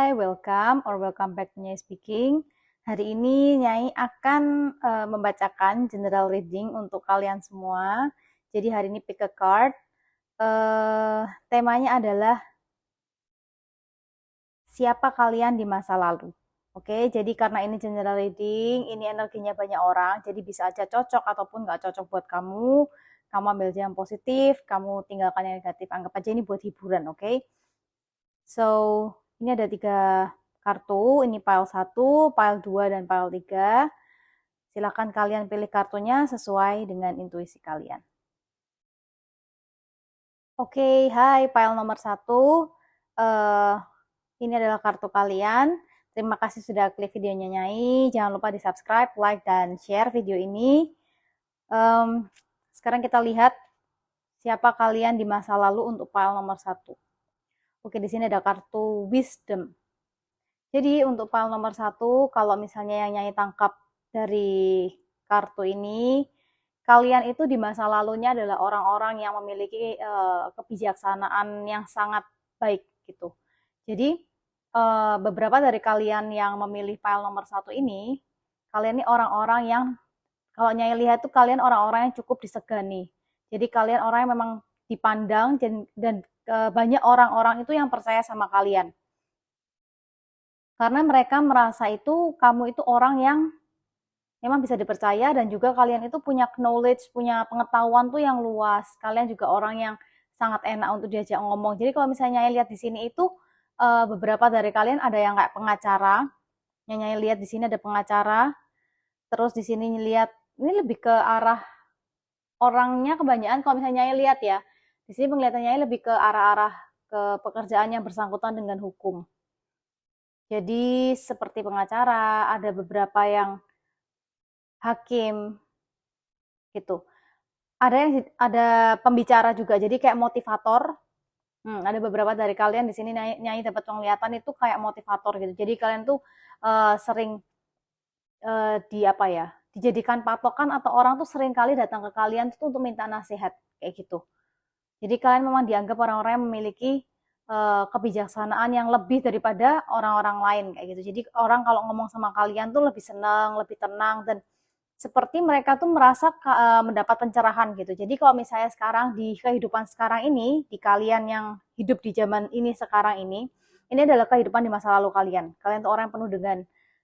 Hai, welcome back to Nyai Speaking. Hari ini Nyai akan membacakan general reading untuk kalian semua. Jadi hari ini pick a card. Temanya adalah siapa kalian di masa lalu. Oke, jadi karena ini general reading, ini energinya banyak orang, jadi bisa aja cocok ataupun nggak cocok buat kamu. Kamu ambil yang positif, kamu tinggalkan yang negatif. Anggap aja ini buat hiburan, oke? So, ini ada 3 kartu, ini pile 1, pile 2, dan pile 3. Silakan kalian pilih kartunya sesuai dengan intuisi kalian. Oke, hai pile nomor 1. Ini adalah kartu kalian. Terima kasih sudah klik videonya Nyai. Jangan lupa di subscribe, like, dan share video ini. Sekarang kita lihat siapa kalian di masa lalu untuk pile nomor 1. Oke, di sini ada kartu Wisdom. Jadi untuk pile nomor 1, kalau misalnya yang Nyai tangkap dari kartu ini, kalian itu di masa lalunya adalah orang-orang yang memiliki kebijaksanaan yang sangat baik gitu. Jadi beberapa dari kalian yang memilih pile nomor 1 ini, kalian ini orang-orang yang kalau Nyai lihat tuh kalian orang-orang yang cukup disegani. Jadi kalian orang yang memang dipandang dan banyak orang-orang itu yang percaya sama kalian. Karena mereka merasa itu kamu itu orang yang memang bisa dipercaya dan juga kalian itu punya knowledge, punya pengetahuan tuh yang luas. Kalian juga orang yang sangat enak untuk diajak ngomong. Jadi kalau misalnya Nyai lihat di sini itu beberapa dari kalian ada yang kayak pengacara. Yang Nyai lihat di sini ada pengacara. Terus di sini lihat ini lebih ke arah orangnya kebanyakan kalau misalnya Nyai lihat ya. Di sini penglihatannya Nyai lebih ke arah-arah ke pekerjaan yang bersangkutan dengan hukum. Jadi seperti pengacara, ada beberapa yang hakim gitu. Ada pembicara juga, jadi kayak motivator. Ada beberapa dari kalian di sini Nyai dapat penglihatan itu kayak motivator gitu. Jadi kalian tuh sering dijadikan patokan atau orang tuh sering kali datang ke kalian tuh untuk minta nasihat kayak gitu. Jadi kalian memang dianggap orang-orang yang memiliki kebijaksanaan yang lebih daripada orang-orang lain kayak gitu. Jadi orang kalau ngomong sama kalian tuh lebih senang, lebih tenang dan seperti mereka tuh merasa mendapat pencerahan gitu. Jadi kalau misalnya sekarang di kehidupan sekarang ini, di kalian yang hidup di zaman ini sekarang ini adalah kehidupan di masa lalu kalian. Kalian tuh orang yang penuh dengan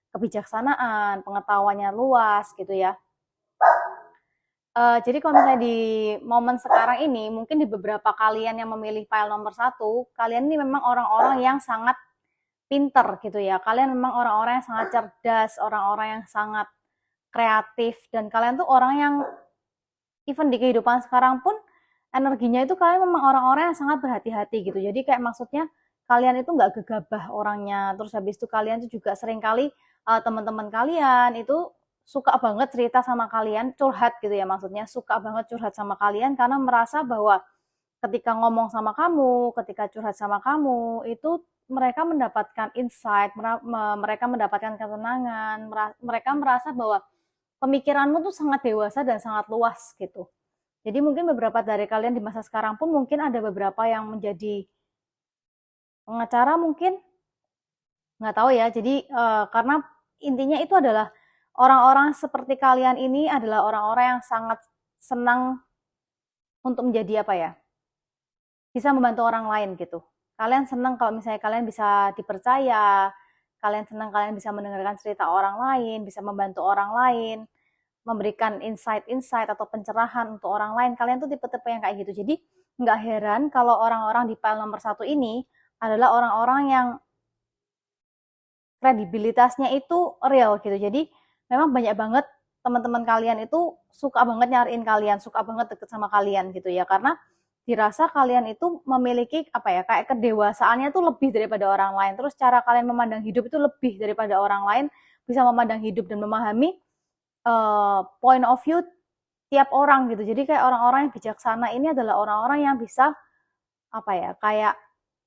kebijaksanaan, pengetahuannya luas gitu ya. Jadi kalau misalnya di momen sekarang ini, mungkin di beberapa kalian yang memilih file nomor 1, kalian ini memang orang-orang yang sangat pinter gitu ya. Kalian memang orang-orang yang sangat cerdas, orang-orang yang sangat kreatif, dan kalian tuh orang yang even di kehidupan sekarang pun energinya itu kalian memang orang-orang yang sangat berhati-hati gitu. Jadi kayak maksudnya kalian itu nggak gegabah orangnya. Terus habis itu kalian tuh juga sering kali teman-teman kalian itu suka banget cerita sama kalian, curhat gitu ya maksudnya, suka banget curhat sama kalian karena merasa bahwa ketika ngomong sama kamu, ketika curhat sama kamu, itu mereka mendapatkan insight, mereka mendapatkan ketenangan, mereka merasa bahwa pemikiranmu tuh sangat dewasa dan sangat luas gitu. Jadi mungkin beberapa dari kalian di masa sekarang pun mungkin ada beberapa yang menjadi pengacara mungkin, nggak tahu ya. Jadi karena intinya itu adalah orang-orang seperti kalian ini adalah orang-orang yang sangat senang untuk menjadi apa ya, bisa membantu orang lain gitu. Kalian senang kalau misalnya kalian bisa dipercaya, kalian senang kalian bisa mendengarkan cerita orang lain, bisa membantu orang lain, memberikan insight-insight atau pencerahan untuk orang lain. Kalian tuh tipe-tipe yang kayak gitu. Jadi nggak heran kalau orang-orang di file nomor 1 ini adalah orang-orang yang kredibilitasnya itu real gitu. Jadi memang banyak banget teman-teman kalian itu suka banget nyariin kalian, suka banget deket sama kalian gitu ya. Karena dirasa kalian itu memiliki apa ya, kayak kedewasaannya tuh lebih daripada orang lain. Terus cara kalian memandang hidup itu lebih daripada orang lain, bisa memandang hidup dan memahami point of view tiap orang gitu. Jadi kayak orang-orang yang bijaksana ini adalah orang-orang yang bisa apa ya, kayak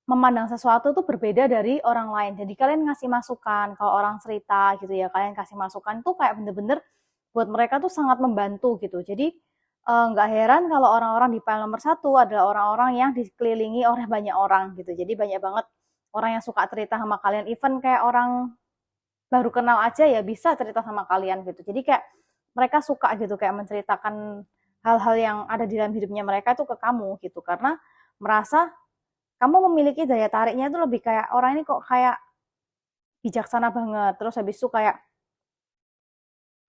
memandang sesuatu tuh berbeda dari orang lain. Jadi kalian ngasih masukan kalau orang cerita gitu ya, kalian kasih masukan tuh kayak bener-bener buat mereka tuh sangat membantu gitu. Jadi nggak heran kalau orang-orang di file nomor 1 adalah orang-orang yang dikelilingi oleh banyak orang gitu. Jadi banyak banget orang yang suka cerita sama kalian, even kayak orang baru kenal aja ya bisa cerita sama kalian gitu. Jadi kayak mereka suka gitu kayak menceritakan hal-hal yang ada di dalam hidupnya mereka itu ke kamu gitu, karena merasa kamu memiliki daya tariknya itu lebih kayak orang ini kok kayak bijaksana banget, terus habis itu kayak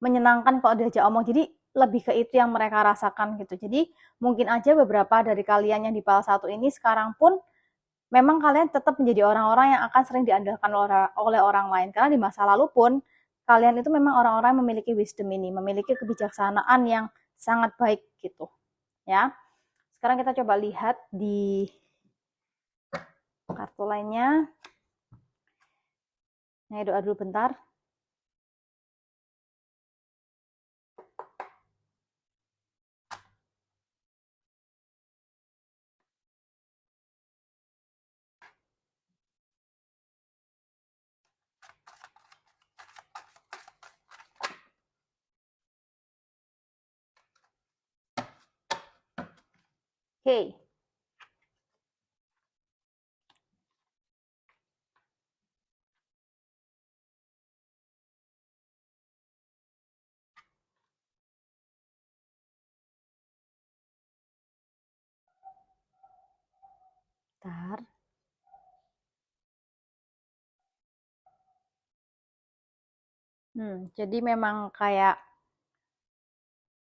menyenangkan kalau diajak omong. Jadi lebih ke itu yang mereka rasakan gitu. Jadi mungkin aja beberapa dari kalian yang di PAL 1 ini sekarang pun memang kalian tetap menjadi orang-orang yang akan sering diandalkan oleh orang lain. Karena di masa lalu pun kalian itu memang orang-orang yang memiliki wisdom ini, memiliki kebijaksanaan yang sangat baik gitu. Ya. Sekarang kita coba lihat di kartu lainnya. Nah, doa dulu bentar. Oke. Bentar. Jadi memang kayak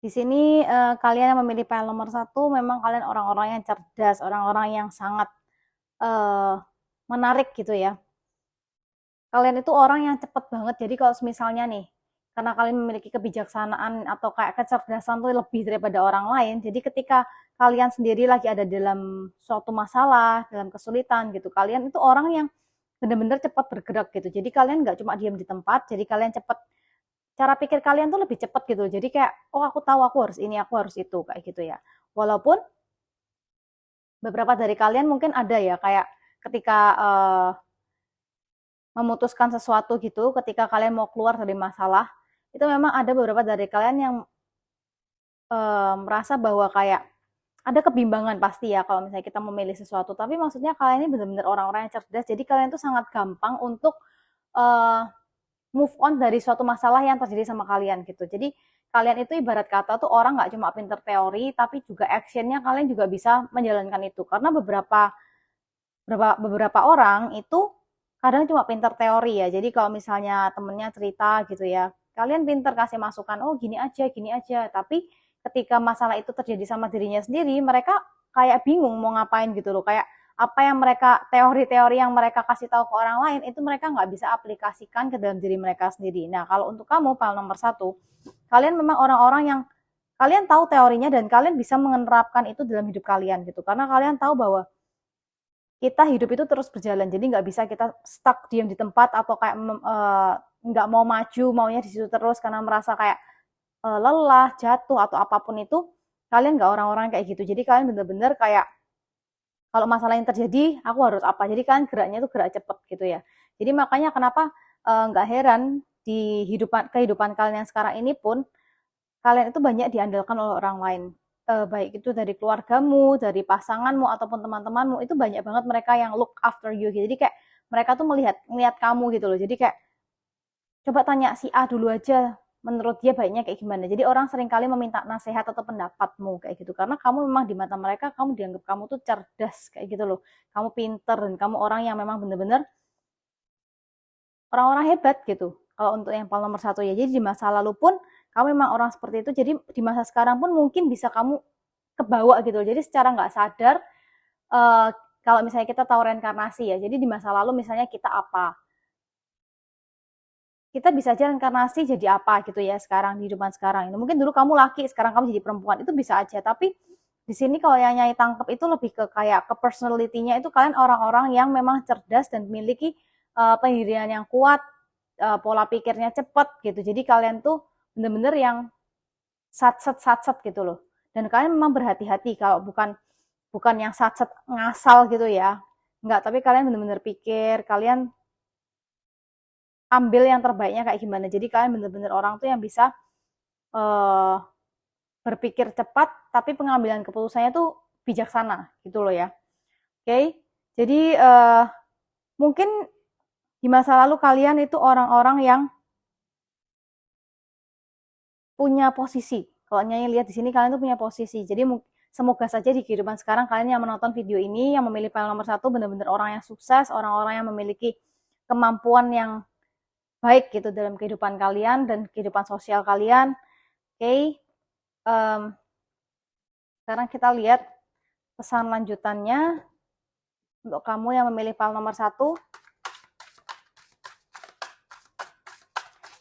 di sini kalian yang memilih file nomor 1 memang kalian orang-orang yang cerdas, orang-orang yang sangat eh, menarik gitu ya. Kalian itu orang yang cepet banget. Jadi kalau misalnya nih, karena kalian memiliki kebijaksanaan atau kayak kecerdasan tuh lebih daripada orang lain, jadi ketika kalian sendiri lagi ada dalam suatu masalah, dalam kesulitan gitu, kalian itu orang yang benar-benar cepat bergerak gitu. Jadi kalian nggak cuma diam di tempat, jadi kalian cepat, cara pikir kalian tuh lebih cepat gitu. Jadi kayak, oh aku tahu aku harus ini, aku harus itu, kayak gitu ya. Walaupun beberapa dari kalian mungkin ada ya, kayak ketika memutuskan sesuatu gitu, ketika kalian mau keluar dari masalah, itu memang ada beberapa dari kalian yang merasa bahwa kayak ada kebimbangan pasti ya kalau misalnya kita memilih sesuatu. Tapi maksudnya kalian ini benar-benar orang-orang yang cerdas, jadi kalian tuh sangat gampang untuk uh, move on dari suatu masalah yang terjadi sama kalian gitu. Jadi kalian itu ibarat kata tuh orang nggak cuma pinter teori, tapi juga actionnya kalian juga bisa menjalankan itu. Karena beberapa orang itu kadang cuma pinter teori ya. Jadi kalau misalnya temennya cerita gitu ya, kalian pinter kasih masukan, oh gini aja, gini aja. Tapi ketika masalah itu terjadi sama dirinya sendiri, mereka kayak bingung mau ngapain gitu loh. Kayak apa yang mereka, teori-teori yang mereka kasih tahu ke orang lain, itu mereka nggak bisa aplikasikan ke dalam diri mereka sendiri. Nah, kalau untuk kamu, file nomor 1, kalian memang orang-orang yang kalian tahu teorinya dan kalian bisa menerapkan itu dalam hidup kalian gitu. Karena kalian tahu bahwa kita hidup itu terus berjalan, jadi nggak bisa kita stuck diam di tempat atau kayak nggak mau maju, maunya di situ terus karena merasa kayak lelah, jatuh atau apapun itu. Kalian nggak orang-orang kayak gitu, jadi kalian bener-bener kayak kalau masalah yang terjadi aku harus apa, jadi kalian geraknya itu gerak cepet gitu ya. Jadi makanya kenapa nggak heran di kehidupan kalian yang sekarang ini pun kalian itu banyak diandalkan oleh orang lain, baik itu dari keluargamu, dari pasanganmu ataupun teman-temanmu, itu banyak banget mereka yang look after you gitu. Jadi kayak mereka tuh melihat kamu gitu loh. Jadi kayak coba tanya si A dulu aja, menurut dia baiknya kayak gimana. Jadi orang seringkali meminta nasihat atau pendapatmu kayak gitu, karena kamu memang di mata mereka kamu dianggap kamu tuh cerdas kayak gitu loh. Kamu pinter dan kamu orang yang memang bener-bener orang-orang hebat gitu. Kalau untuk yang nomor 1 ya. Jadi di masa lalu pun kamu memang orang seperti itu. Jadi di masa sekarang pun mungkin bisa kamu kebawa gitu. Jadi secara nggak sadar, uh, kalau misalnya kita tahu reinkarnasi ya. Jadi di masa lalu misalnya kita apa, kita bisa aja reinkarnasi jadi apa gitu ya sekarang di kehidupan sekarang. Ini mungkin dulu kamu laki, sekarang kamu jadi perempuan, itu bisa aja. Tapi di sini kalau yang Nyai tangkep itu lebih ke kayak ke personality-nya itu kalian orang-orang yang memang cerdas dan memiliki pendirian yang kuat, pola pikirnya cepat gitu. Jadi kalian tuh bener-bener yang satset gitu loh. Dan kalian memang berhati-hati kalau bukan bukan yang satset ngasal gitu ya. Enggak, tapi kalian bener-bener pikir, kalian ambil yang terbaiknya kayak gimana. Jadi kalian bener-bener orang tuh yang bisa uh, berpikir cepat, tapi pengambilan keputusannya tuh bijaksana gitu loh ya. Oke, jadi mungkin di masa lalu kalian itu orang-orang yang punya posisi. Kalau Nyai lihat di sini kalian tuh punya posisi. Jadi semoga saja di kehidupan sekarang kalian yang menonton video ini yang memilih file nomor 1 benar-benar orang yang sukses, orang-orang yang memiliki kemampuan yang baik gitu dalam kehidupan kalian dan kehidupan sosial kalian. Oke, sekarang kita lihat pesan lanjutannya untuk kamu yang memilih file nomor 1.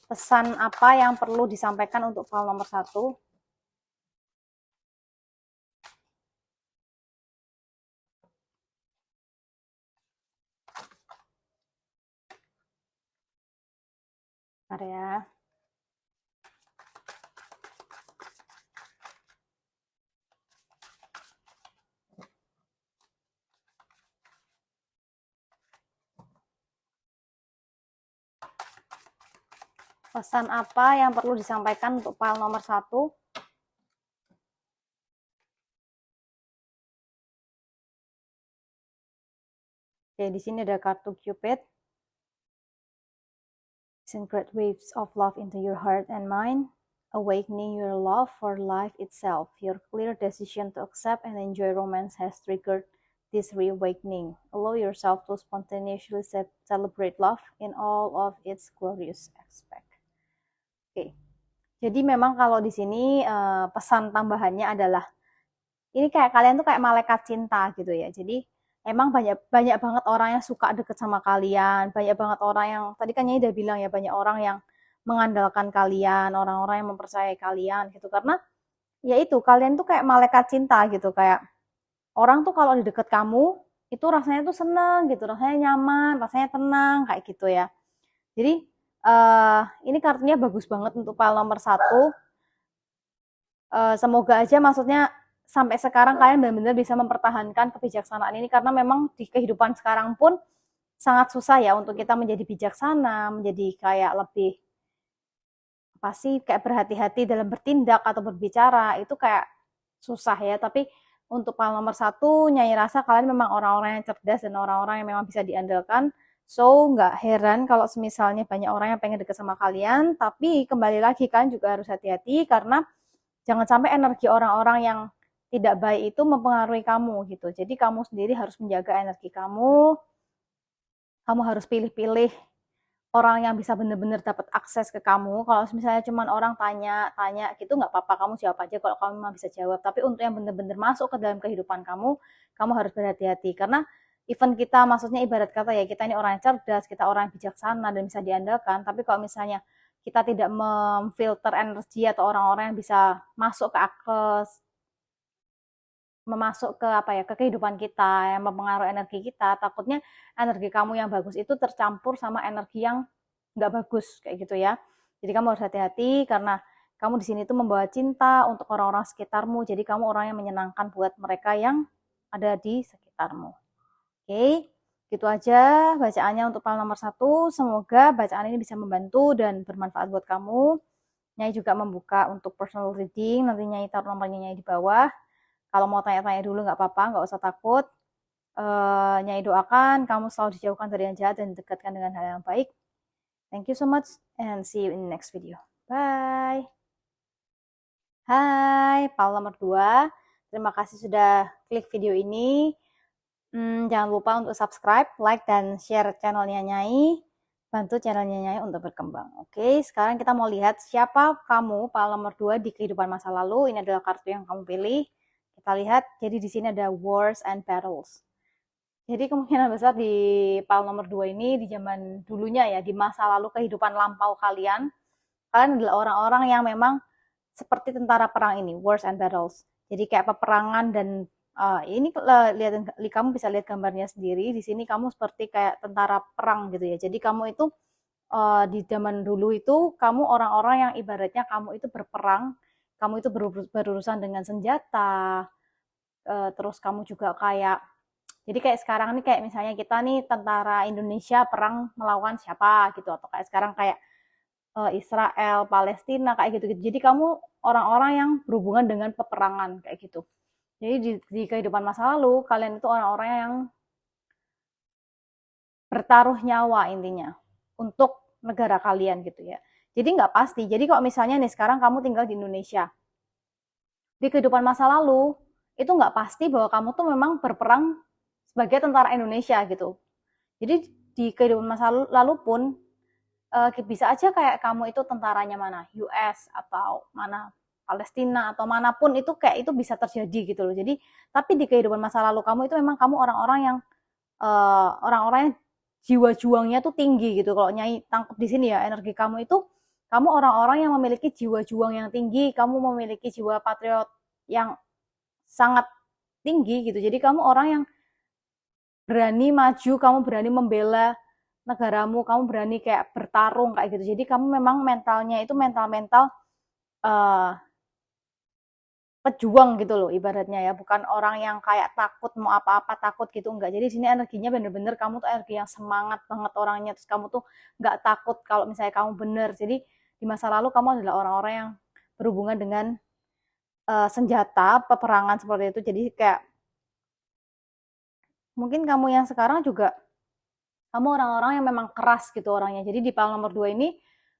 Pesan apa yang perlu disampaikan untuk file nomor 1? Bentar ya. Pesan apa yang perlu disampaikan untuk file nomor 1? Oke, di sini ada kartu Cupid. Send great waves of love into your heart and mind, awakening your love for life itself. Your clear decision to accept and enjoy romance has triggered this reawakening. Allow yourself to spontaneously celebrate love in all of its glorious aspect. Oke. Jadi memang kalau di sini pesan tambahannya adalah ini kayak kalian tuh kayak malaikat cinta gitu ya. Jadi emang banyak banyak banget orang yang suka deket sama kalian, banyak banget orang yang tadi kan Nyai udah bilang ya, banyak orang yang mengandalkan kalian, orang-orang yang mempercayai kalian gitu. Karena ya itu kalian tuh kayak malaikat cinta gitu, kayak orang tuh kalau di deket kamu itu rasanya tuh seneng gitu, rasanya nyaman, rasanya tenang kayak gitu ya. Jadi ini kartunya bagus banget untuk file nomor 1. Semoga aja maksudnya sampai sekarang kalian benar-benar bisa mempertahankan kebijaksanaan ini, karena memang di kehidupan sekarang pun sangat susah ya untuk kita menjadi bijaksana, menjadi kayak lebih pasti kayak berhati-hati dalam bertindak atau berbicara, itu kayak susah ya. Tapi untuk file nomor 1, Nyai rasa kalian memang orang-orang yang cerdas dan orang-orang yang memang bisa diandalkan. So, nggak heran kalau misalnya banyak orang yang pengen deket sama kalian, tapi kembali lagi kan juga harus hati-hati karena jangan sampai energi orang-orang yang tidak baik itu mempengaruhi kamu gitu. Jadi kamu sendiri harus menjaga energi kamu. Kamu harus pilih-pilih orang yang bisa benar-benar dapat akses ke kamu. Kalau misalnya cuma orang tanya-tanya gitu nggak apa-apa, kamu jawab aja kalau kamu memang bisa jawab. Tapi untuk yang benar-benar masuk ke dalam kehidupan kamu, kamu harus berhati-hati karena event kita maksudnya ibarat kata ya, kita ini orang yang cerdas, kita orang yang bijaksana dan bisa diandalkan. Tapi kalau misalnya kita tidak memfilter energi atau orang-orang yang bisa masuk ke akses, memasuk ke apa ya, ke kehidupan kita yang mempengaruhi energi kita, takutnya energi kamu yang bagus itu tercampur sama energi yang nggak bagus kayak gitu ya. Jadi kamu harus hati-hati karena kamu di sini tuh membawa cinta untuk orang-orang sekitarmu. Jadi kamu orang yang menyenangkan buat mereka yang ada di sekitarmu. Oke, gitu aja bacaannya untuk file nomor 1. Semoga bacaan ini bisa membantu dan bermanfaat buat kamu. Nyai juga membuka untuk personal reading. Nanti Nyai taruh nomornya Nyai di bawah. Kalau mau tanya-tanya dulu nggak apa-apa, nggak usah takut. Nyai doakan kamu selalu dijauhkan dari yang jahat dan didekatkan dengan hal yang baik. Thank you so much and see you in the next video. Bye. Hai, file nomor 2. Terima kasih sudah klik video ini. Jangan lupa untuk subscribe, like, dan share channelnya Nyai. Bantu channelnya Nyai untuk berkembang. Oke, sekarang kita mau lihat siapa kamu file nomor 2 di kehidupan masa lalu. Ini adalah kartu yang kamu pilih. Kita lihat, jadi di sini ada Wars and Battles. Jadi kemungkinan besar di file nomor 2 ini di zaman dulunya ya, di masa lalu kehidupan lampau kalian adalah orang-orang yang memang seperti tentara perang ini, Wars and Battles. Jadi kayak peperangan dan ini lihat, kamu bisa lihat gambarnya sendiri. Di sini kamu seperti kayak tentara perang gitu ya. Jadi kamu itu di zaman dulu itu kamu orang-orang yang ibaratnya kamu itu berperang, kamu itu berurusan dengan senjata, terus kamu juga kayak, jadi kayak sekarang nih kayak misalnya kita nih tentara Indonesia perang melawan siapa gitu, atau kayak sekarang kayak Israel, Palestina kayak gitu-gitu. Jadi kamu orang-orang yang berhubungan dengan peperangan kayak gitu. Jadi di kehidupan masa lalu kalian itu orang-orang yang bertaruh nyawa intinya untuk negara kalian gitu ya. Jadi nggak pasti. Jadi kalau misalnya nih sekarang kamu tinggal di Indonesia, di kehidupan masa lalu itu nggak pasti bahwa kamu tuh memang berperang sebagai tentara Indonesia gitu. Jadi di kehidupan masa lalu pun bisa aja kayak kamu itu tentaranya mana, US atau mana Palestina atau manapun itu kayak itu bisa terjadi gitu loh. Jadi tapi di kehidupan masa lalu kamu itu memang kamu orang-orang yang orang-orang yang jiwa juangnya tuh tinggi gitu. Kalau Nyai tangkap di sini ya, energi kamu itu kamu orang-orang yang memiliki jiwa juang yang tinggi, kamu memiliki jiwa patriot yang sangat tinggi gitu. Jadi kamu orang yang berani maju, kamu berani membela negaramu, kamu berani kayak bertarung kayak gitu. Jadi kamu memang mentalnya itu mental-mental uh, pejuang gitu loh ibaratnya ya, bukan orang yang kayak takut mau apa-apa takut gitu enggak. Jadi sini energinya bener-bener kamu tuh energi yang semangat banget orangnya, terus kamu tuh nggak takut kalau misalnya kamu bener. Jadi di masa lalu kamu adalah orang-orang yang berhubungan dengan senjata peperangan seperti itu. Jadi kayak mungkin kamu yang sekarang juga kamu orang-orang yang memang keras gitu orangnya. Jadi di pal nomor 2 ini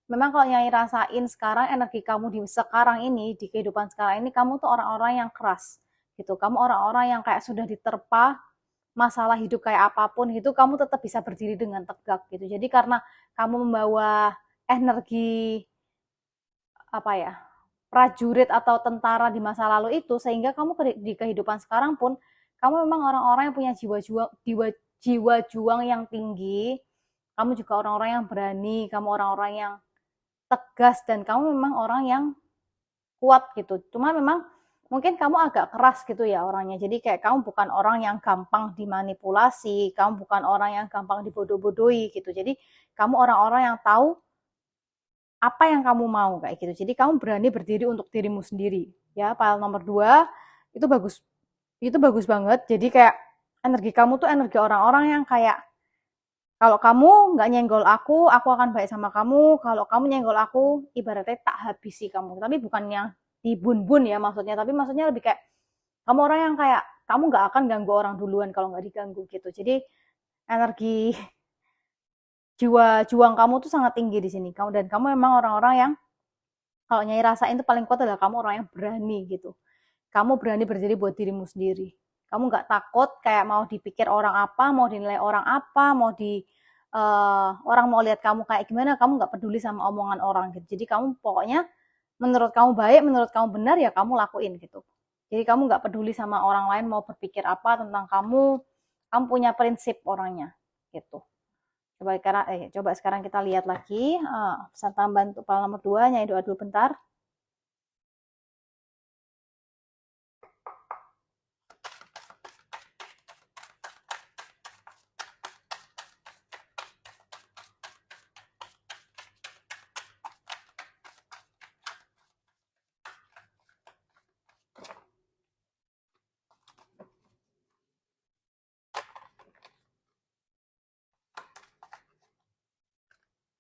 memang kalau Nyai rasain sekarang energi kamu di sekarang ini, di kehidupan sekarang ini kamu tuh orang-orang yang keras gitu. Kamu orang-orang yang kayak sudah diterpa masalah hidup kayak apapun itu kamu tetap bisa berdiri dengan tegak gitu. Jadi karena kamu membawa energi apa ya? Prajurit atau tentara di masa lalu itu sehingga kamu di kehidupan sekarang pun kamu memang orang-orang yang punya jiwa juang yang tinggi, kamu juga orang-orang yang berani, kamu orang-orang yang tegas dan kamu memang orang yang kuat gitu. Cuma memang mungkin kamu agak keras gitu ya orangnya. Jadi kayak kamu bukan orang yang gampang dimanipulasi, kamu bukan orang yang gampang dibodoh-bodohi gitu. Jadi kamu orang-orang yang tahu apa yang kamu mau kayak gitu. Jadi kamu berani berdiri untuk dirimu sendiri. Ya, file nomor 2 itu bagus. Itu bagus banget. Jadi kayak energi kamu tuh energi orang-orang yang kayak kalau kamu nggak nyenggol aku akan baik sama kamu. Kalau kamu nyenggol aku, ibaratnya tak habisi kamu. Tapi bukan yang dibun-bun ya maksudnya. Tapi maksudnya lebih kayak kamu orang yang kayak kamu nggak akan ganggu orang duluan kalau nggak diganggu gitu. Jadi energi jiwa juang kamu tuh sangat tinggi di sini. Kamu dan kamu memang orang-orang yang kalau Nyai rasain tuh paling kuat adalah kamu orang yang berani gitu. Kamu berani berdiri buat dirimu sendiri. Kamu nggak takut kayak mau dipikir orang apa, mau dinilai orang apa, mau orang mau lihat kamu kayak gimana, kamu nggak peduli sama omongan orang gitu. Jadi kamu pokoknya menurut kamu baik, menurut kamu benar ya kamu lakuin gitu. Jadi kamu nggak peduli sama orang lain mau berpikir apa tentang kamu punya prinsip orangnya gitu. Coba sekarang kita lihat lagi pesan tambahan untuk file nomor 2, Nyai doa dulu bentar.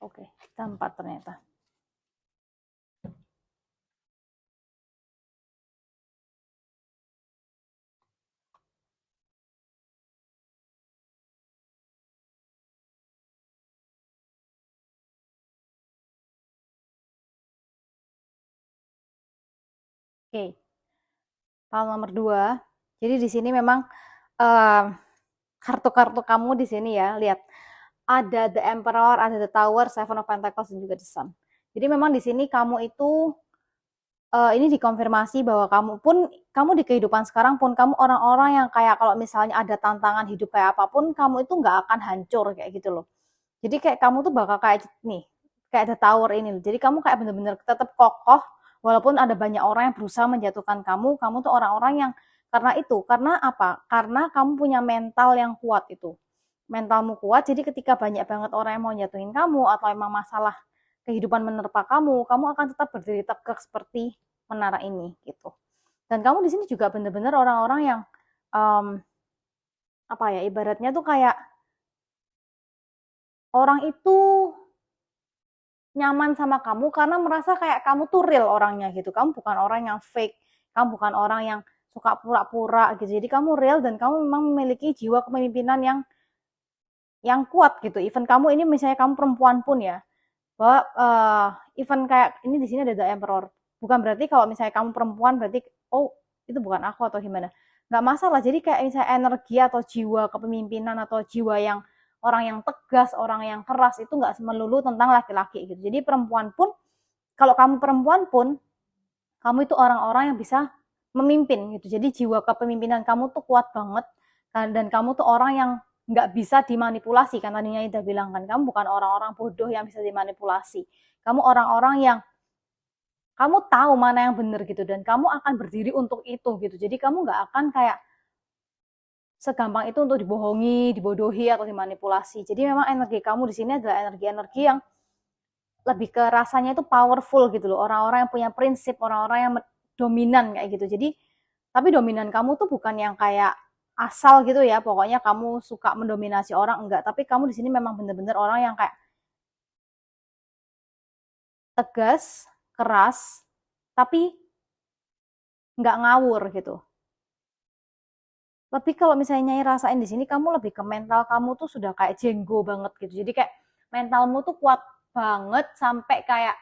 Oke, kita 4 ternyata. Oke, file nomor 2. Jadi di sini memang kartu-kartu kamu di sini ya, lihat. Ada The Emperor, ada The Tower, Seven of Pentacles, dan juga The Sun. Jadi memang di sini kamu itu ini dikonfirmasi bahwa kamu di kehidupan sekarang pun kamu orang-orang yang kayak kalau misalnya ada tantangan hidup kayak apapun kamu itu nggak akan hancur kayak gitu loh. Jadi kayak kamu tuh bakal kayak nih, kayak The Tower ini. Jadi kamu kayak bener-bener tetap kokoh walaupun ada banyak orang yang berusaha menjatuhkan kamu tuh orang-orang yang karena apa? Karena kamu punya mental yang kuat itu. Mentalmu kuat, jadi ketika banyak banget orang yang mau jatuhin kamu atau emang masalah kehidupan menerpa kamu akan tetap berdiri tegak seperti menara ini gitu. Dan kamu di sini juga bener-bener orang-orang yang apa ya ibaratnya tuh kayak orang itu nyaman sama kamu karena merasa kayak kamu tuh real orangnya gitu. Kamu bukan orang yang fake, kamu bukan orang yang suka pura-pura gitu. Jadi kamu real dan kamu memang memiliki jiwa kepemimpinan yang yang kuat gitu. Even kamu ini misalnya kamu perempuan pun ya, bahwa even kayak ini di sini ada The Emperor. Bukan berarti kalau misalnya kamu perempuan berarti oh itu bukan aku atau gimana. Nggak masalah. Jadi kayak misalnya energi atau jiwa kepemimpinan atau jiwa yang orang yang tegas, orang yang keras itu nggak melulu tentang laki-laki gitu. Jadi perempuan pun kalau kamu perempuan pun kamu itu orang-orang yang bisa memimpin gitu. Jadi jiwa kepemimpinan kamu tuh kuat banget kan, dan kamu tuh orang yang nggak bisa dimanipulasi kan, tadinya Ida bilang kan kamu bukan orang-orang bodoh yang bisa dimanipulasi, kamu orang-orang yang kamu tahu mana yang benar gitu, dan kamu akan berdiri untuk itu gitu. Jadi kamu nggak akan kayak segampang itu untuk dibohongi, dibodohi atau dimanipulasi. Jadi memang energi kamu di sini adalah energi-energi yang lebih ke rasanya itu powerful gitu loh, orang-orang yang punya prinsip, orang-orang yang dominan kayak gitu. Jadi tapi dominan kamu tuh bukan yang kayak asal gitu ya, pokoknya kamu suka mendominasi orang, enggak, tapi kamu di sini memang bener-bener orang yang kayak tegas, keras, tapi nggak ngawur gitu. Tapi kalau misalnya Nyai rasain di sini kamu lebih ke mental kamu tuh sudah kayak jenggo banget gitu. Jadi kayak mentalmu tuh kuat banget sampai kayak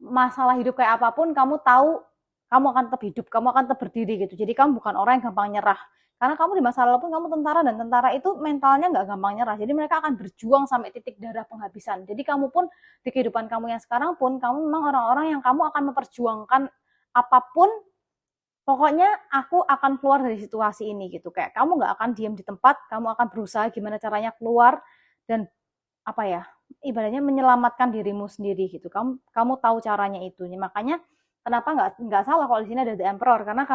masalah hidup kayak apapun kamu tahu kamu akan tetap hidup, kamu akan tetap berdiri gitu. Jadi kamu bukan orang yang gampang nyerah. Karena kamu di masa lalu pun kamu tentara, dan tentara itu mentalnya nggak gampang nyerah. Jadi mereka akan berjuang sampai titik darah penghabisan. Jadi kamu pun di kehidupan kamu yang sekarang pun kamu memang orang-orang yang kamu akan memperjuangkan apapun. Pokoknya aku akan keluar dari situasi ini gitu. Kayak kamu nggak akan diam di tempat, kamu akan berusaha gimana caranya keluar dan apa ya, ibaratnya menyelamatkan dirimu sendiri gitu. Kamu tahu caranya itu. Makanya kenapa nggak salah kalau di sini ada The Emperor, karena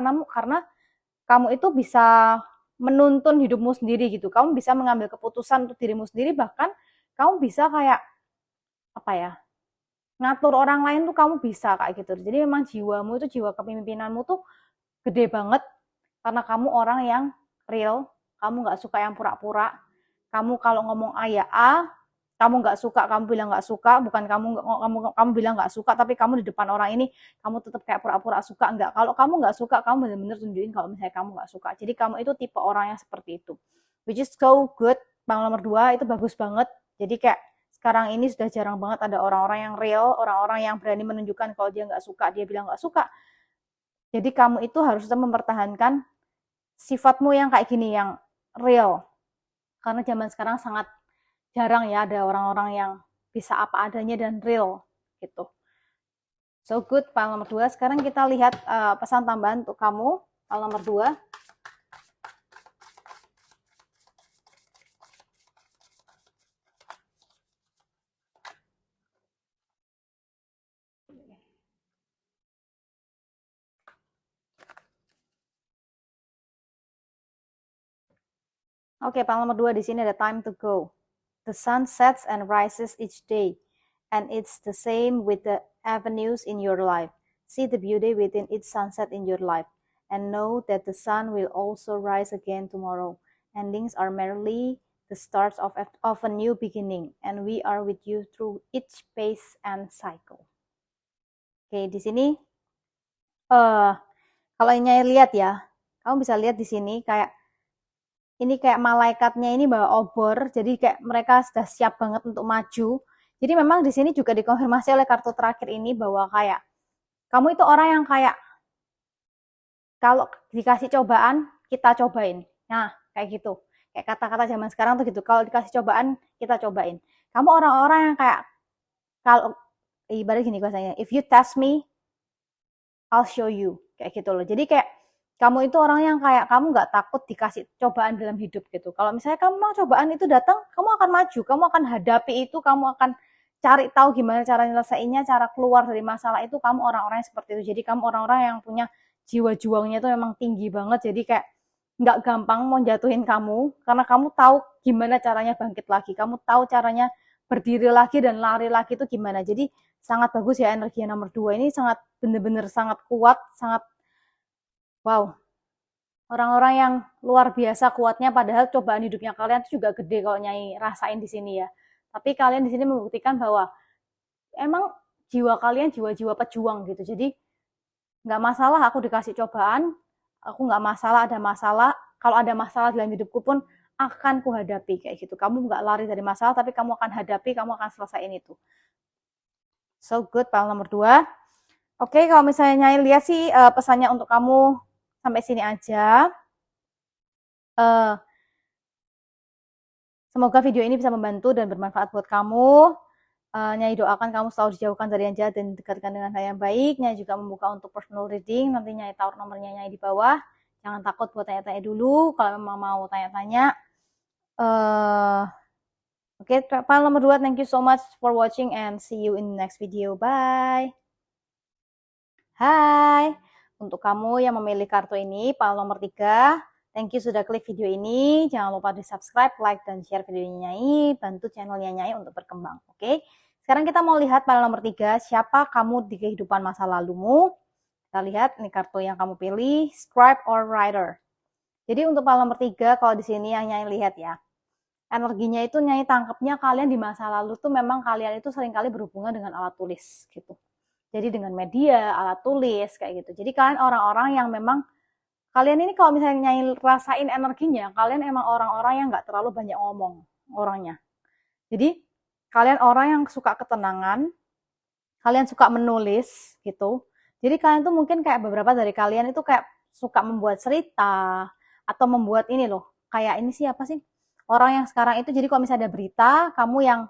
kamu itu bisa menuntun hidupmu sendiri gitu. Kamu bisa mengambil keputusan untuk dirimu sendiri, bahkan kamu bisa kayak apa ya, ngatur orang lain tuh kamu bisa kayak gitu. Jadi memang jiwamu itu, jiwa kepemimpinanmu tuh gede banget karena kamu orang yang real, kamu nggak suka yang pura-pura. Kamu kalau ngomong A ya A, kamu nggak suka kamu bilang nggak suka, bukan kamu bilang nggak suka tapi kamu di depan orang ini kamu tetap kayak pura-pura suka. Enggak, kalau kamu nggak suka kamu benar-benar tunjukin kalau misalnya kamu nggak suka. Jadi kamu itu tipe orang yang seperti itu, which is so good. Bang nomor 2 itu bagus banget. Jadi kayak sekarang ini sudah jarang banget ada orang-orang yang real, orang-orang yang berani menunjukkan kalau dia nggak suka, dia bilang nggak suka. Jadi kamu itu harus mempertahankan sifatmu yang kayak gini, yang real. Karena zaman sekarang sangat jarang ya ada orang-orang yang bisa apa adanya dan real gitu. So good, file nomor 2. Sekarang kita lihat pesan tambahan untuk kamu, file nomor 2. Oke, file nomor 2 di sini ada time to go. The sun sets and rises each day, and it's the same with the avenues in your life. See the beauty within each sunset in your life, and know that the sun will also rise again tomorrow. Endings are merely the starts of a new beginning, and we are with you through each phase and cycle. Oke, di sini kalau Nyai lihat ya, kamu bisa lihat di sini kayak ini kayak malaikatnya ini bawa obor, jadi kayak mereka sudah siap banget untuk maju. Jadi memang di sini juga dikonfirmasi oleh kartu terakhir ini bahwa kayak kamu itu orang yang kayak kalau dikasih cobaan kita cobain. Nah, kayak gitu. Kayak kata-kata zaman sekarang tuh gitu. Kalau dikasih cobaan kita cobain. Kamu orang-orang yang kayak kalau ibarat gini bahasanya, if you test me, I'll show you. Kayak gitu loh. Jadi kayak kamu itu orang yang kayak kamu nggak takut dikasih cobaan dalam hidup gitu. Kalau misalnya kamu mau cobaan itu datang, kamu akan maju, kamu akan hadapi itu, kamu akan cari tahu gimana cara nyelesainnya, cara keluar dari masalah itu. Kamu orang-orang yang seperti itu. Jadi kamu orang-orang yang punya jiwa juangnya itu memang tinggi banget. Jadi kayak nggak gampang mau jatuhin kamu, karena kamu tahu gimana caranya bangkit lagi. Kamu tahu caranya berdiri lagi dan lari lagi itu gimana. Jadi sangat bagus ya energi nomor 2 ini, sangat bener-bener sangat kuat, sangat wow, orang-orang yang luar biasa kuatnya, padahal cobaan hidupnya kalian itu juga gede kalau Nyai rasain di sini ya. Tapi kalian di sini membuktikan bahwa emang jiwa kalian jiwa-jiwa pejuang gitu. Jadi nggak masalah aku dikasih cobaan, aku nggak masalah ada masalah. Kalau ada masalah dalam hidupku pun, akan kuhadapi kayak gitu. Kamu nggak lari dari masalah, tapi kamu akan hadapi, kamu akan selesaiin itu. So good, pile nomor 2. Oke, kalau misalnya Nyai lihat sih pesannya untuk kamu sampai sini aja. Semoga video ini bisa membantu dan bermanfaat buat kamu. Nyai doakan kamu selalu dijauhkan dari yang jahat dan didekatkan dengan hal yang baik. Nyai juga membuka untuk personal reading. Nanti Nyai taruh nomornya Nyai di bawah. Jangan takut buat tanya-tanya dulu. Kalau memang mau tanya-tanya. Oke, file nomor 2. Thank you so much for watching and see you in the next video. Bye. Hai. Untuk kamu yang memilih kartu ini, file nomor 3. Thank you sudah klik video ini. Jangan lupa di subscribe, like, dan share videonya Nyai. Bantu channelnya Nyai untuk berkembang. Oke. Sekarang kita mau lihat file nomor 3. Siapa kamu di kehidupan masa lalumu? Kita lihat ini kartu yang kamu pilih. Scribe or Writer. Jadi untuk file nomor 3, kalau di sini yang Nyai lihat ya. Energinya itu Nyai tangkapnya kalian di masa lalu tuh memang kalian itu seringkali berhubungan dengan alat tulis gitu. Jadi dengan media, alat tulis kayak gitu. Jadi kalian orang-orang yang memang kalian ini kalau misalnya Nyai rasain energinya, kalian emang orang-orang yang nggak terlalu banyak ngomong orangnya. Jadi kalian orang yang suka ketenangan, kalian suka menulis gitu. Jadi kalian tuh mungkin kayak beberapa dari kalian itu kayak suka membuat cerita atau membuat ini loh. Kayak ini sih apa sih? Orang yang sekarang itu jadi kalau misalnya ada berita, kamu yang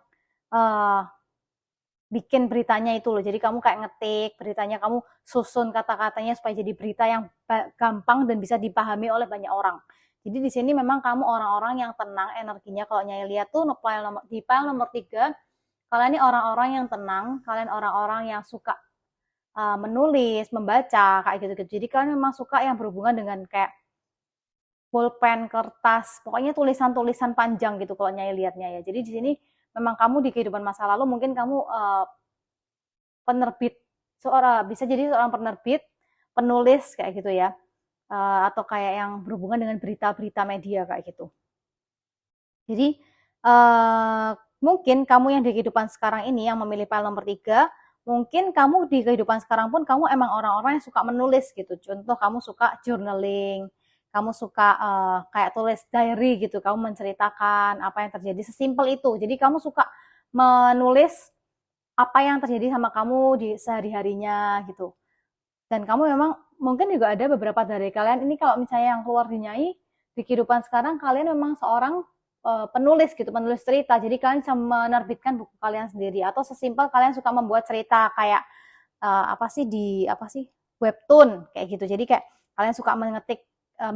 bikin beritanya itu loh. Jadi kamu kayak ngetik beritanya, kamu susun kata-katanya supaya jadi berita yang gampang dan bisa dipahami oleh banyak orang. Jadi di sini memang kamu orang-orang yang tenang energinya. Kalau Nyai lihat tuh di file nomor 3, kalian ini orang-orang yang tenang, kalian orang-orang yang suka menulis, membaca kayak gitu-gitu. Jadi kalian memang suka yang berhubungan dengan kayak pulpen, kertas, pokoknya tulisan-tulisan panjang gitu kalau Nyai lihatnya ya. Jadi di sini memang kamu di kehidupan masa lalu mungkin kamu penerbit, bisa jadi seorang penerbit, penulis kayak gitu ya, atau kayak yang berhubungan dengan berita-berita media kayak gitu. Jadi mungkin kamu yang di kehidupan sekarang ini yang memilih file nomor 3, mungkin kamu di kehidupan sekarang pun kamu emang orang-orang yang suka menulis gitu. Contoh kamu suka journaling, kamu suka kayak tulis diary gitu, kamu menceritakan apa yang terjadi, sesimpel itu. Jadi kamu suka menulis apa yang terjadi sama kamu di sehari-harinya gitu. Dan kamu memang mungkin juga ada beberapa dari kalian ini kalau misalnya yang keluar di Nyai di kehidupan sekarang kalian memang seorang penulis gitu, penulis cerita. Jadi kalian bisa menerbitkan buku kalian sendiri atau sesimpel kalian suka membuat cerita kayak apa sih webtoon kayak gitu. Jadi kayak kalian suka mengetik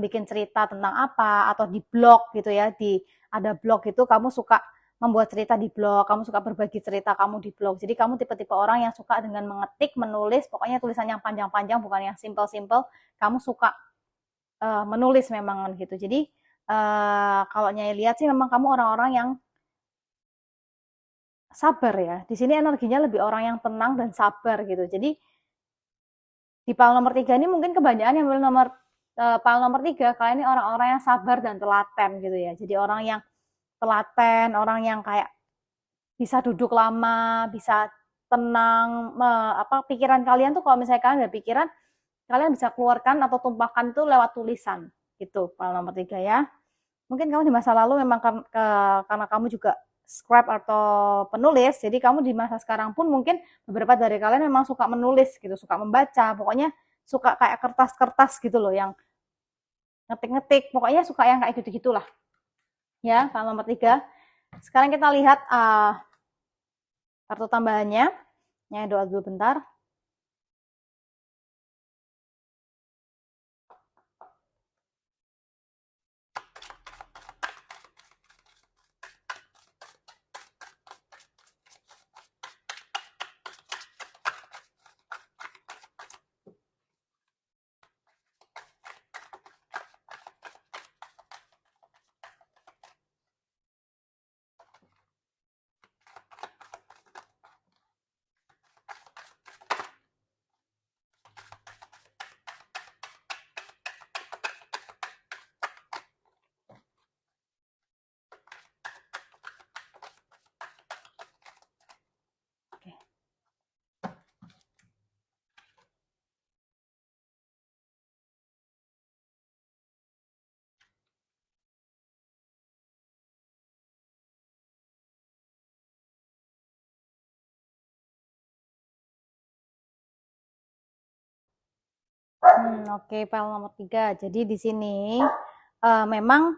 bikin cerita tentang apa atau di blog gitu ya, ada blog gitu kamu suka membuat cerita di blog, kamu suka berbagi cerita kamu di blog. Jadi kamu tipe-tipe orang yang suka dengan mengetik, menulis, pokoknya tulisan yang panjang-panjang bukan yang simple-simple. Kamu suka menulis memang gitu. Jadi kalau Nyai lihat sih memang kamu orang-orang yang sabar ya. Di sini energinya lebih orang yang tenang dan sabar gitu. Jadi di file nomor 3 ini mungkin kebanyakan yang file nomor 3 kalian ini orang-orang yang sabar dan telaten gitu ya. Jadi orang yang telaten, orang yang kayak bisa duduk lama, bisa tenang, pikiran kalian tuh kalau misalnya kalian ada pikiran, kalian bisa keluarkan atau tumpahkan itu lewat tulisan gitu. File nomor 3 ya. Mungkin kamu di masa lalu memang karena kamu juga scribe atau penulis, jadi kamu di masa sekarang pun mungkin beberapa dari kalian memang suka menulis gitu, suka membaca, pokoknya suka kayak kertas-kertas gitu loh, yang ngetik-ngetik, pokoknya suka yang kayak gitu-gitulah. Ya, file nomor 3. Sekarang kita lihat kartu tambahannya. Ya, doa dulu bentar. Oke, file nomor 3. Jadi di sini memang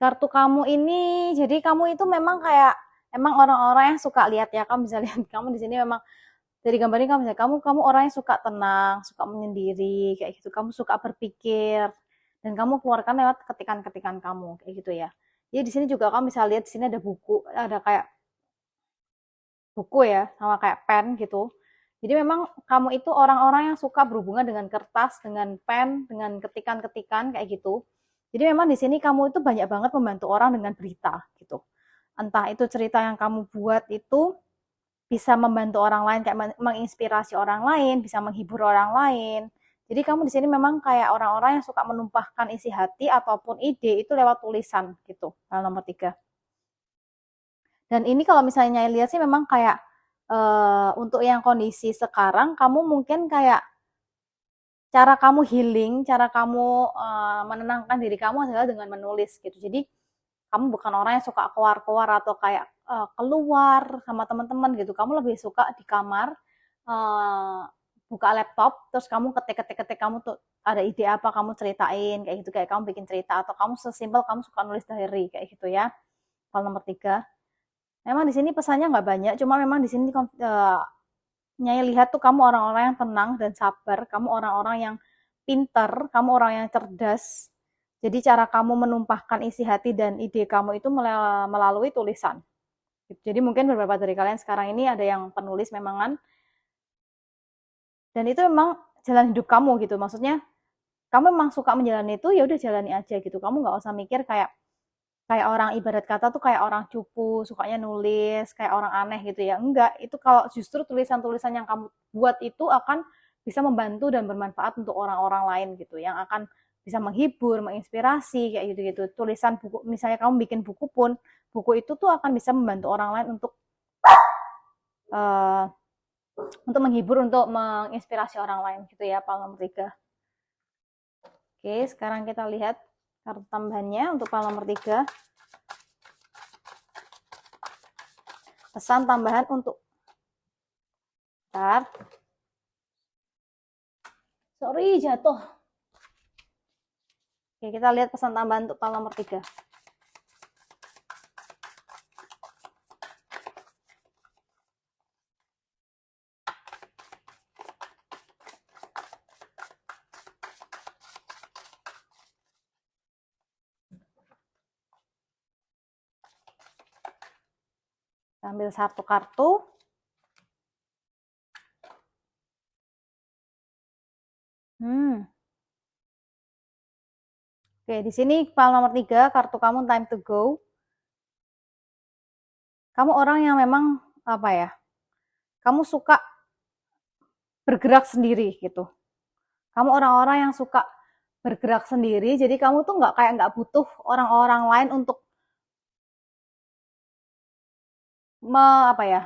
kartu kamu ini, jadi kamu itu memang kayak emang orang-orang yang suka lihat ya. Kamu bisa lihat kamu di sini memang dari gambar ini kamu bisa kamu orang yang suka tenang, suka menyendiri kayak gitu. Kamu suka berpikir dan kamu keluarkan lewat ketikan-ketikan kamu kayak gitu ya. Jadi di sini juga kamu bisa lihat di sini ada buku, ada kayak buku ya, sama kayak pen gitu. Jadi memang kamu itu orang-orang yang suka berhubungan dengan kertas, dengan pen, dengan ketikan-ketikan kayak gitu. Jadi memang di sini kamu itu banyak banget membantu orang dengan berita gitu. Entah itu cerita yang kamu buat itu bisa membantu orang lain, kayak menginspirasi orang lain, bisa menghibur orang lain. Jadi kamu di sini memang kayak orang-orang yang suka menumpahkan isi hati ataupun ide itu lewat tulisan gitu. Hal nomor 3. Dan ini kalau misalnya lihat sih memang kayak untuk yang kondisi sekarang kamu mungkin kayak cara kamu healing, cara kamu menenangkan diri kamu adalah dengan menulis gitu. Jadi kamu bukan orang yang suka keluar-keluar atau kayak keluar sama teman-teman gitu. Kamu lebih suka di kamar uh, buka laptop, terus kamu ketik-ketik kamu tuh ada ide apa kamu ceritain kayak gitu, kayak kamu bikin cerita atau kamu sesimpel kamu suka nulis diary kayak gitu ya. Hal nomor 3. Memang di sini pesannya nggak banyak, cuma memang di sini Nyai lihat tuh kamu orang-orang yang tenang dan sabar, kamu orang-orang yang pinter, kamu orang yang cerdas. Jadi cara kamu menumpahkan isi hati dan ide kamu itu melalui tulisan. Jadi mungkin beberapa dari kalian sekarang ini ada yang penulis memangan, dan itu memang jalan hidup kamu gitu. Maksudnya kamu memang suka menjalani itu, ya udah jalani aja gitu. Kamu nggak usah mikir kayak kayak orang ibarat kata tuh kayak orang cupu, sukanya nulis, kayak orang aneh gitu ya. Enggak, itu kalau justru tulisan-tulisan yang kamu buat itu akan bisa membantu dan bermanfaat untuk orang-orang lain gitu, yang akan bisa menghibur, menginspirasi kayak gitu-gitu. Tulisan buku, misalnya kamu bikin buku pun, buku itu tuh akan bisa membantu orang lain uh, untuk menghibur, untuk menginspirasi orang lain gitu ya, Pak nomor 3. Oke, sekarang kita lihat kartu tambahannya untuk file nomor 3. Pesan tambahan untuk Bentar. Sorry, jatuh. Oke, kita lihat pesan tambahan untuk file nomor 3. Ambil satu kartu. Oke, di sini file nomor 3, kartu kamu time to go. Kamu orang yang memang apa ya? Kamu suka bergerak sendiri gitu. Kamu orang-orang yang suka bergerak sendiri, jadi kamu tuh nggak butuh orang-orang lain untuk apa ya?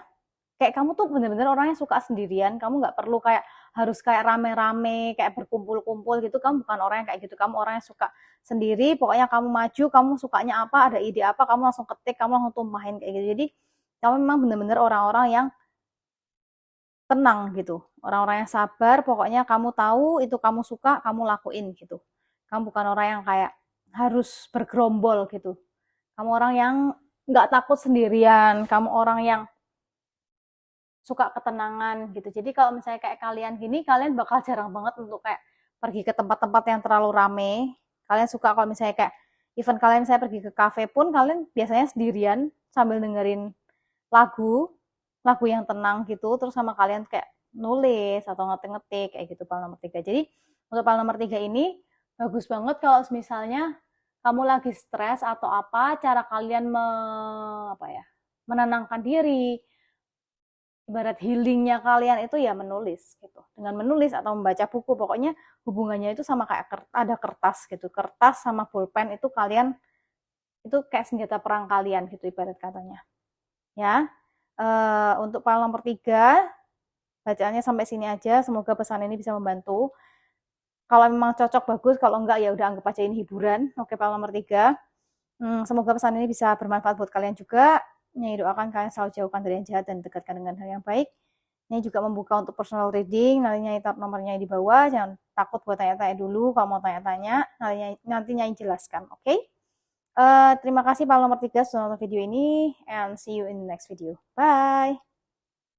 Kayak kamu tuh bener-bener orang yang suka sendirian, kamu nggak perlu kayak harus kayak rame-rame, kayak berkumpul-kumpul gitu, kamu bukan orang yang kayak gitu, kamu orang yang suka sendiri, pokoknya kamu maju, kamu sukanya apa, ada ide apa, kamu langsung ketik, kamu langsung tumpahin kayak gitu. Jadi kamu memang bener-bener orang-orang yang tenang gitu, orang-orang yang sabar, pokoknya kamu tahu itu kamu suka, kamu lakuin gitu. Kamu bukan orang yang kayak harus bergerombol gitu. Kamu orang yang nggak takut sendirian, kamu orang yang suka ketenangan gitu. Jadi kalau misalnya kayak kalian gini, kalian bakal jarang banget untuk kayak pergi ke tempat-tempat yang terlalu rame. Kalian suka kalau misalnya kayak event kalian saya pergi ke kafe pun kalian biasanya sendirian sambil dengerin lagu, lagu yang tenang gitu, terus sama kalian kayak nulis atau ngetik-ngetik kayak gitu file nomor 3. Jadi untuk file nomor 3 ini bagus banget kalau misalnya kamu lagi stres atau apa, cara kalian apa ya, menenangkan diri, ibarat healingnya kalian itu ya menulis gitu. Dengan menulis atau membaca buku, pokoknya hubungannya itu sama kayak ada kertas gitu. Kertas sama pulpen itu kalian itu kayak senjata perang kalian gitu ibarat katanya. Ya. Untuk file nomor 3 bacaannya sampai sini aja. Semoga pesan ini bisa membantu. Kalau memang cocok bagus, kalau enggak ya udah anggap aja ini hiburan. Oke, file nomor 3. Semoga pesan ini bisa bermanfaat buat kalian juga. Nyai doakan kalian selalu jauhkan dari yang jahat dan dekatkan dengan hal yang baik. Ini juga membuka untuk personal reading, nanti Nyai taruh nomornya di bawah, jangan takut buat tanya-tanya dulu, kalau mau tanya-tanya, nanti Nyai jelaskan, oke? Okay? Terima kasih Pak nomor 3 sudah nonton video ini, and see you in the next video. Bye!